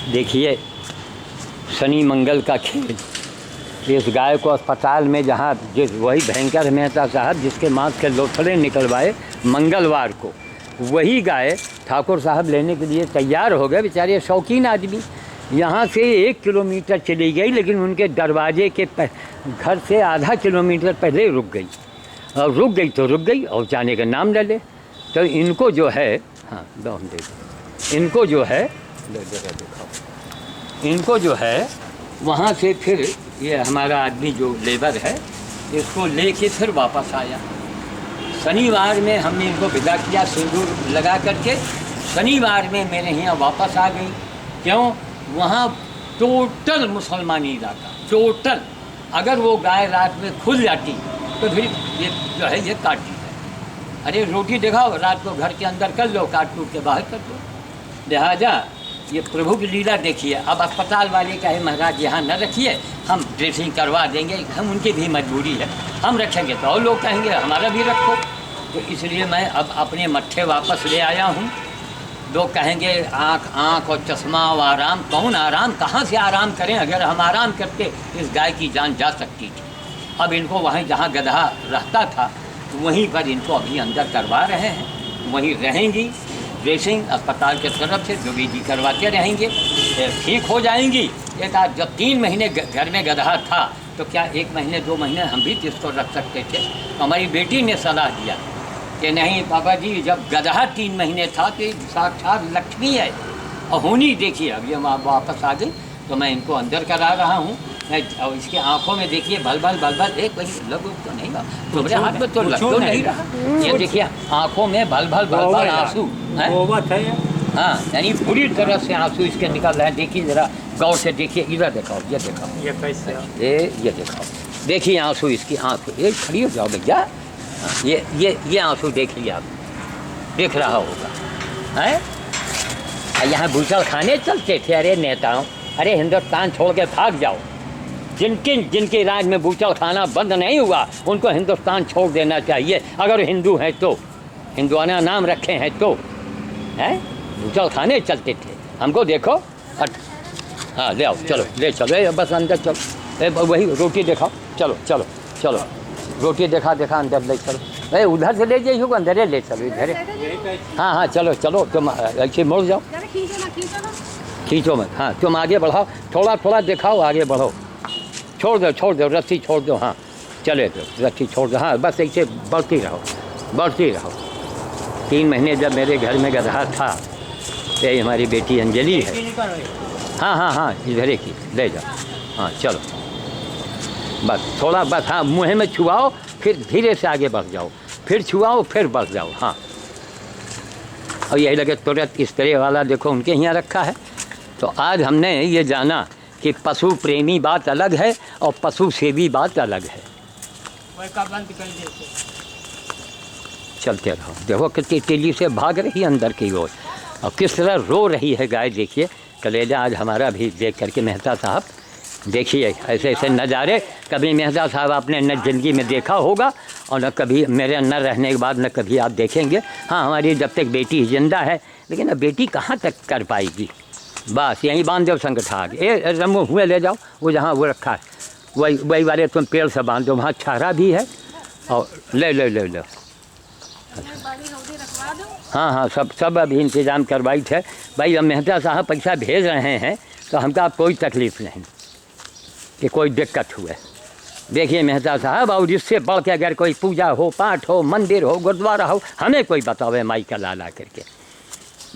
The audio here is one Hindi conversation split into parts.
देखिए शनि मंगल का खेल। इस गाय को अस्पताल में जहाँ जिस वही भयंकर मेहता साहब जिसके मांस के लोथड़े निकलवाए मंगलवार को, वही गाय ठाकुर साहब लेने के लिए तैयार हो गए। बेचारे शौकीन आदमी, यहाँ से 1 किलोमीटर चली गई, लेकिन उनके दरवाजे के घर से आधा किलोमीटर पहले रुक गई। और रुक गई तो रुक गई और जाने का नाम ले ले। तो इनको जो है, हाँ दो दे दो, इनको जो है दिखाओ, इनको जो है वहाँ से फिर ये हमारा आदमी जो लेबर है इसको लेके फिर वापस आया। शनिवार में हमने इनको विदा किया सिंदूर लगा करके। शनिवार में मेरे यहाँ वापस आ गई। क्यों? वहाँ टोटल मुसलमानी इलाका, टोटल। अगर वो गाय रात में खुल जाती तो फिर ये जो है ये काटती है। अरे रोटी दिखाओ, रात को घर के अंदर कर लो, काट कूट के बाहर कर दो। लिहाजा ये प्रभु की लीला देखिए। अब अस्पताल वाले कहे महाराज यहाँ न रखिए, हम ड्रेसिंग करवा देंगे, हम उनकी भी मजबूरी है, हम रखेंगे तो और लोग कहेंगे हमारा भी रखो। तो इसलिए मैं अब अपने मट्ठे वापस ले आया हूँ। लोग कहेंगे आँख और चश्मा और आराम, कौन आराम, कहाँ से आराम करें? अगर हम आराम करते इस गाय की जान जा सकती थी। अब इनको वहीं जहाँ गधा रहता था वहीं पर इनको अभी अंदर करवा रहे हैं, वहीं रहेंगी। ड्रेसिंग अस्पताल के तरफ से जो भी जी करवाते रहेंगे, ठीक हो जाएंगी। एक आध जब 3 महीने घर में गधा था तो क्या 1 महीने 2 महीने हम भी इसको रख सकते थे? तो हमारी बेटी ने सलाह दिया कि नहीं पापा जी, जब गधा 3 महीने था तो साक्षात लक्ष्मी है और होनी। देखिए अब ये वापस आ गई तो मैं इनको अंदर करा रहा हूँ। और इसके आंखों में देखिए भल भल एक वही लगो तो नहीं, तुम्हारे हाथ में तो लग तो नहीं रहा। ये देखिए आंखों में भल भल आंसू हैं। हाँ, यानी पूरी तरह से आंसू इसके निकल रहे हैं। देखिए जरा गौर से देखिए, इधर दिखाओ, ये दिखाओ, ये कैसे, ये दिखाओ, देखिए आंसू इसकी आंख। ये खड़ी हो जाओ भैया, ये आंसू देखिए, आप देख रहा होगा है। यहाँ भूसल खाने चलते थे, अरे नेताओं, अरे हिंदुस्तान छोड़ के भाग जाओ। जिनके राज में बूचल खाना बंद नहीं हुआ उनको हिंदुस्तान छोड़ देना चाहिए। अगर हिंदू हैं तो, हिंदुआना नाम रखे हैं तो, हैं बूचल खाने चलते थे। हमको देखो, हाँ ले आओ, चलो ले चलो, बस अंदर चलो। वही रोटी दिखाओ, चलो चलो चलो, रोटी दिखा अंदर ले चलो। अरे उधर से ले जाइए, अंदर ले चलो, इधर। हाँ हाँ चलो चलो, तुम ऐसे मुड़ जाओ, खींचो मत। हाँ तुम आगे बढ़ाओ, थोड़ा दिखाओ, आगे बढ़ो। छोड़ दो रस्सी छोड़ दो। हाँ चले तो रस्सी छोड़ दो। हाँ बस ऐसे बढ़ती रहो। 3 महीने जब मेरे घर में गधा था, ये हमारी बेटी अंजलि है। हाँ इधर की ले जाओ। हाँ चलो बस थोड़ा, बस हाँ मुँह में छुआओ, फिर धीरे से आगे बढ़ जाओ, फिर छुआओ, फिर बढ़ जाओ। हाँ और यही लगे तुरंत स्प्रे वाला देखो उनके यहाँ रखा है। तो आज हमने ये जाना कि पशु प्रेमी बात अलग है और पशु सेवी बात अलग है। चलते रहो, देखो कितनी तेजी से भाग रही है अंदर की ओर और किस तरह रो रही है गाय। देखिए कलेजा आज हमारा भी देख करके मेहता साहब, देखिए ऐसे नज़ारे कभी मेहता साहब आपने न ज़िंदगी में देखा होगा और न कभी मेरे न रहने के बाद न कभी आप देखेंगे। हाँ हमारी जब तक बेटी जिंदा है, लेकिन अब बेटी कहाँ तक कर पाएगी। बस यहीं बांध दो संगठा आगे, ए रमो हुए ले जाओ, वो जहाँ वो रखा है वही वाले तुम पेड़ से बांध दो, वहाँ छारा भी है और ले। हाँ सब अभी इंतज़ाम करवाई थे भाई। अब मेहता साहब पैसा भेज रहे हैं तो हमको अब कोई तकलीफ़ नहीं कि कोई दिक्कत हुए। देखिए मेहता साहब, और इससे बढ़ के अगर कोई पूजा हो, पाठ हो, मंदिर हो, गुरुद्वारा हो, हमें कोई बतावे माई का ला करके।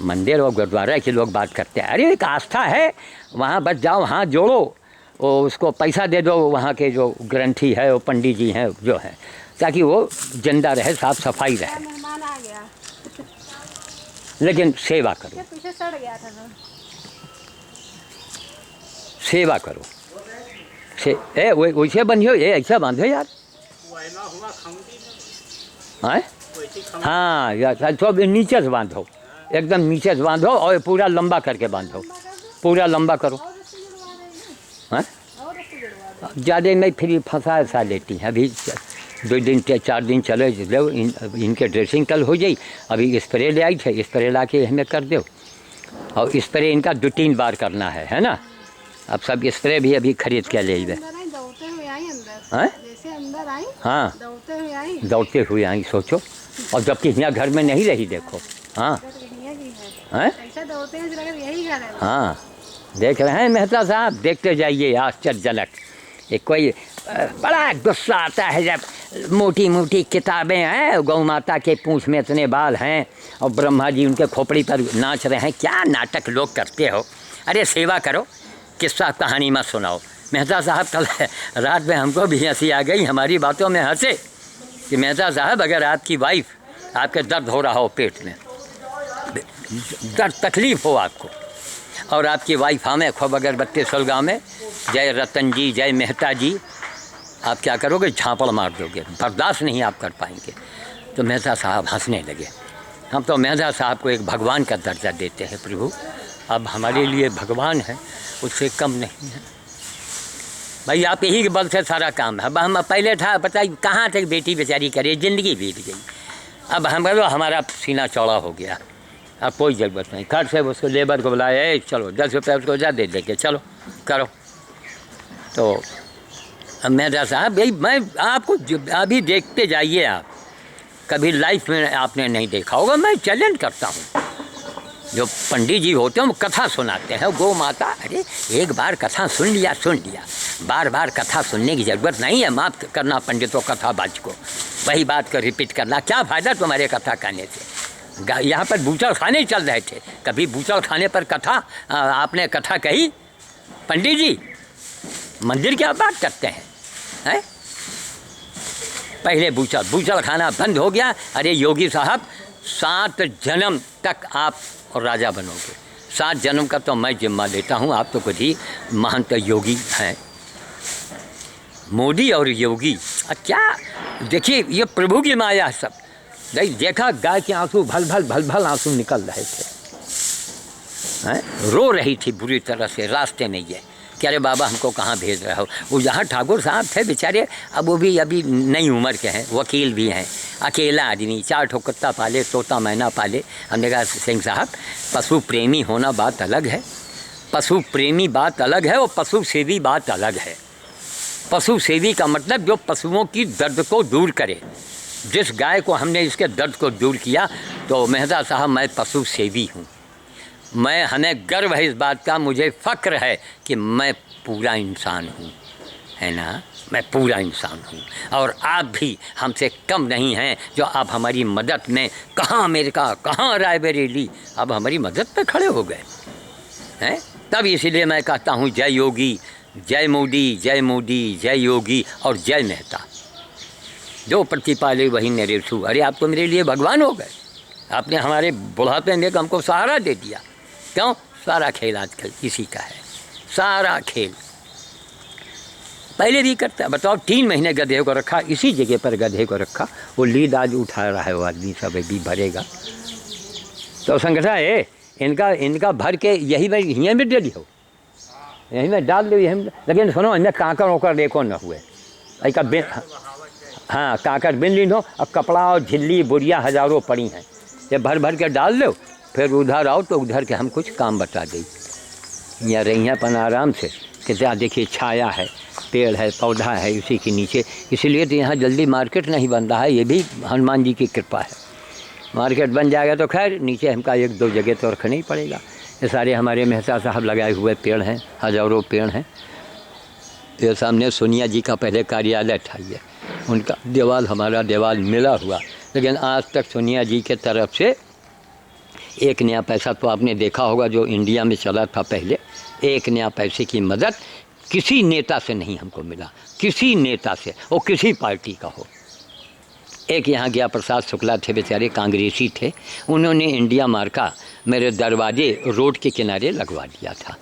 मंदिर और गुरुद्वारा की लोग बात करते हैं, अरे एक आस्था है, वहाँ बस जाओ, हाथ जोड़ो, और उसको पैसा दे दो, वहाँ के जो ग्रंथी है, वो पंडित जी हैं जो हैं, ताकि वो जिंदा रहे, साफ सफाई रहे। लेकिन सेवा करो, सेवा करो। वैसे बनियो, ये ऐसा बांधो यार। हाँ यार, तो नीचे से बांधो, एकदम नीचे से बांधो और पूरा लंबा करके बांधो, पूरा लंबा करो। हाँ ज़्यादा नहीं, फिर फंसा लेती हैं। अभी 2 दिन 4 दिन चले लो, इनके ड्रेसिंग कल हो जाई। अभी स्प्रे ले आई थे, स्प्रे ला के हमें कर दो और स्प्रे इनका 2-3 बार करना है ना। अब सब स्प्रे भी अभी खरीद के ले गए। हाँ, दौड़ते हुए आई, सोचो। और जबकि यहाँ घर में नहीं रही, देखो। हाँ हैं, हाँ, देख रहे हैं मेहता साहब, देखते जाइए, आश्चर्यजनक। ये कोई बड़ा गुस्सा आता है जब मोटी मोटी किताबें हैं, गौ माता के पूंछ में इतने बाल हैं और ब्रह्मा जी उनके खोपड़ी पर नाच रहे हैं। क्या नाटक लोग करते हो। अरे सेवा करो, किस्सा कहानी मत सुनाओ। मेहता साहब कल रात में हमको भी हंसी आ गई, हमारी बातों में हंसे कि मेहता साहब, अगर आपकी वाइफ, आपके दर्द हो रहा हो पेट में, दर्द तकलीफ़ हो आपको, और आपकी वाइफ हमें खूब अगरबत्ती सुलगा में जय रतन जी, जय मेहता जी, आप क्या करोगे? झापड़ मार दोगे, बर्दाश्त नहीं आप कर पाएंगे। तो मेहता साहब हंसने लगे। हम तो मेहता साहब को एक भगवान का दर्जा देते हैं प्रभु, अब हमारे लिए भगवान है, उससे कम नहीं है भाई। आप यही के बल से सारा काम है। अब हम पहले था, पता कहाँ तक बेटी बेचारी करे, ज़िंदगी बीत गई। अब हमारा सीना चौड़ा हो गया, अब कोई ज़रूरत नहीं। घर से उसको लेबर को बुलाया, चलो 10 रुपये उसको जा दे के चलो करो। तो अब मेहता साहब, भाई मैं आपको अभी देखते जाइए, आप कभी लाइफ में आपने नहीं देखा होगा, मैं चैलेंज करता हूँ। जो पंडित जी होते हैं वो कथा सुनाते हैं, गौ माता, अरे एक बार कथा सुन लिया, बार बार कथा सुनने की ज़रूरत नहीं है। माफ़ करना पंडितों कथाबाज को, वही बात को रिपीट करना, क्या फ़ायदा तुम्हारे कथा कहने से। यहाँ पर बूचड़ खाने चल रहे थे, कभी बूचड़ खाने पर कथा आपने कथा कही? पंडित जी मंदिर की बात करते हैं। पहले बूचड़ खाना बंद हो गया। अरे योगी साहब, 7 जन्म तक आप और राजा बनोगे। 7 जन्म का तो मैं जिम्मा लेता हूँ, आप तो खुद ही महंत योगी हैं। मोदी और योगी, क्या देखिए, ये प्रभु की माया सब। देखा गाय के आंसू भल भल आंसू निकल रहे थे, रो रही थी बुरी तरह से, रास्ते नहीं है कि अरे बाबा हमको कहाँ भेज रहे हो। वो यहाँ ठाकुर साहब थे बेचारे, अब वो भी अभी नई उम्र के हैं, वकील भी हैं, अकेला आदमी, 4 ठो कुत्ता पाले, तोता मैना पाले। हमने कहा सिंह साहब, पशु प्रेमी होना बात अलग है, पशु प्रेमी बात अलग है, और पशु सेवी बात अलग है। पशु सेवी का मतलब जो पशुओं की दर्द को दूर करे। जिस गाय को हमने इसके दर्द को दूर किया, तो मेहता साहब मैं पशु सेवी हूँ। हमें गर्व है इस बात का, मुझे फ़क्र है कि मैं पूरा इंसान हूँ, है ना, मैं पूरा इंसान हूँ। और आप भी हमसे कम नहीं हैं, जो आप हमारी मदद में, कहाँ अमेरिका, कहाँ रायबरेली, अब हमारी मदद पे खड़े हो गए हैं। तब इसीलिए मैं कहता हूँ जय योगी, जय मोदी, जय मोदी, जय योगी और जय मेहता। जो प्रतिपाले वही नरेशु। अरे आप तो मेरे लिए भगवान हो गए, आपने हमारे बुढ़ापे में हमको सहारा दे दिया। क्यों? सारा खेल आजकल इसी का है, सारा खेल। पहले भी करता है, बताओ 3 महीने गधे को रखा, इसी जगह पर गधे को रखा, वो लीद आज उठा रहा है वो आदमी, सब भी भरेगा। तो संगठा है इनका भर के यही में यहीं में दे दियो, यहीं में डाल दो, यहीं। लेकिन सुनो, इनमें कांकर ओकर देखो न हुए, ऐसा बिन, हाँ कांकर बिन ली हो, और कपड़ा और झिल्ली बुढ़िया हज़ारों पड़ी हैं, ये भर भर के डाल दो। फिर उधर आओ तो उधर के हम कुछ काम बता दें। यहाँ रही हैं अपन आराम से, कि देखिए छाया है, पेड़ है, पौधा है उसी के नीचे, इसीलिए तो यहाँ जल्दी मार्केट नहीं बन रहा है। ये भी हनुमान जी की कृपा है। मार्केट बन जाएगा तो खैर नीचे हमका 1-2 जगह तो रखना ही पड़ेगा। ये सारे हमारे मेहता साहब लगाए हुए पेड़ हैं, हज़ारों पेड़ हैं। ये सामने सोनिया जी का पहले कार्यालय था, ये उनका दीवाल, हमारा दीवाल मिला हुआ, लेकिन आज तक सोनिया जी के तरफ से 1 नया पैसा, तो आपने देखा होगा जो इंडिया में चला था पहले, 1 नया पैसे की मदद किसी नेता से नहीं हमको मिला, किसी नेता से, वो किसी पार्टी का हो। एक यहाँ गया प्रसाद शुक्ला थे, बेचारे कांग्रेसी थे, उन्होंने इंडिया मार्का मेरे दरवाजे रोड के किनारे लगवा दिया था,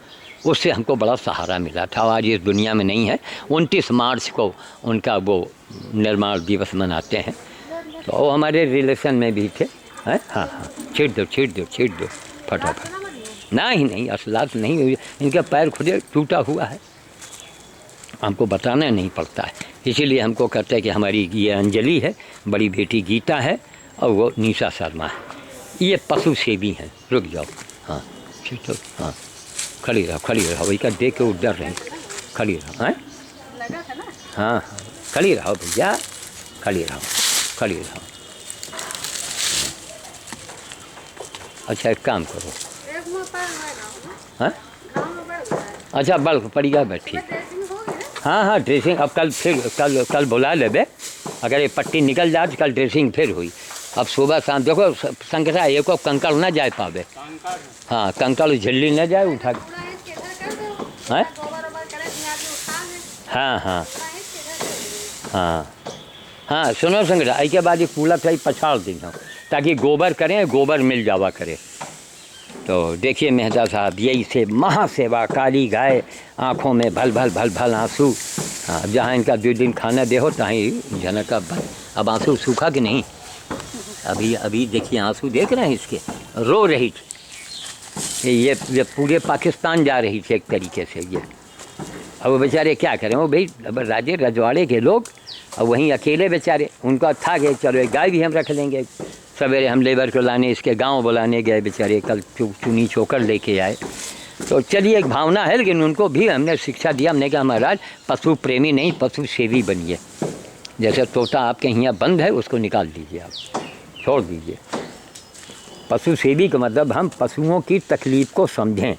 उससे हमको बड़ा सहारा मिला था। आज इस दुनिया में नहीं है। 29 मार्च को उनका वो निर्माण दिवस मनाते हैं, तो वो हमारे रिलेशन में भी थे। हाँ हाँ, छीट दो फटाफट। नहीं असलात नहीं हुई, इनका पैर खुद टूटा हुआ है, हमको बताना नहीं पड़ता है। इसीलिए हमको कहते हैं कि हमारी ये अंजलि है, बड़ी बेटी गीता है, और वो निशा शर्मा है, ये पशु सेवी हैं। रुक जाओ, हाँ ठीक तो हाँ, खड़ी रहो वही का देख के वो डर रही, खड़ी रहो। हैं लगा था ना? हाँ हाँ, खड़ी रहो भैया, खड़ी रहो। अच्छा एक काम करो। एक मुँह पर गाँव में हाँ गाँव में बढ़ गया है। अच्छा बल पड़ी गया बैठ ठीक। ड्रेसिंग हो गया? हाँ हाँ ड्रेसिंग अब कल बुला लेबे, अगर ये पट्टी निकल जाए तो कल ड्रेसिंग फिर हुई। अब सुबह शाम देखो संकटा एक कंकड़ ना जाए पावे। हाँ कंकड़ झिल्ली न जाए उठा के। पूरा इसके इधर कर दो। हैं गोबर करे तो आदमी उठा ले। हाँ हाँ पूरा इसके इधर कर दो। हाँ हाँ सुनो संकटा आई के बाद ये कूलर थोड़ी पछाड़ देना ताकि गोबर करें, गोबर मिल जावा करे। तो देखिए मेहता साहब यही से महासेवा, काली गाय आँखों में भल भल आंसू। हाँ जहाँ इनका 2 दिन खाना दे हो तहीं झनक अब आंसू सूखा कि नहीं। अभी देखिए आंसू देख रहे हैं इसके, रो रही थी ये पूरे पाकिस्तान जा रही थी एक तरीके से ये। अब वो बेचारे क्या करें, वो भाई अब राजे रजवाड़े के लोग, अब वहीं अकेले बेचारे, उनका था कि चलो एक गाय भी हम रख लेंगे। सवेरे हम लेबर को लाने इसके गांव बुलाने गए बेचारे, कल चुनी चोकर लेके आए। तो चलिए एक भावना है, लेकिन उनको भी हमने शिक्षा दिया, हमने कहा महाराज पशु प्रेमी नहीं पशु सेवी बनिए। जैसे तोता आपके यहाँ बंद है उसको निकाल दीजिए, आप छोड़ दीजिए। पशु सेवी का मतलब हम पशुओं की तकलीफ़ को समझें।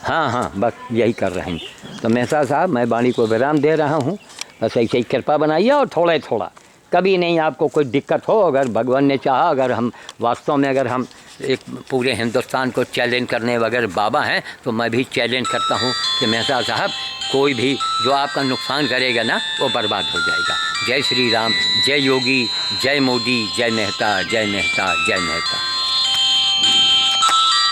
हाँ हाँ बस यही कर रहे हैं। तो मेहता साहब मैं वाणी को विराम दे रहा हूँ, बस ऐसे ही कृपा बनाइए और थोड़ा कभी नहीं आपको कोई दिक्कत हो, अगर भगवान ने चाहा, अगर हम वास्तव में अगर हम एक पूरे हिंदुस्तान को चैलेंज करने वगैरह बाबा हैं, तो मैं भी चैलेंज करता हूँ कि मेहता साहब कोई भी जो आपका नुकसान करेगा ना वो बर्बाद हो जाएगा। जय श्री राम, जय योगी, जय मोदी, जय मेहता, जय मेहता, जय मेहता।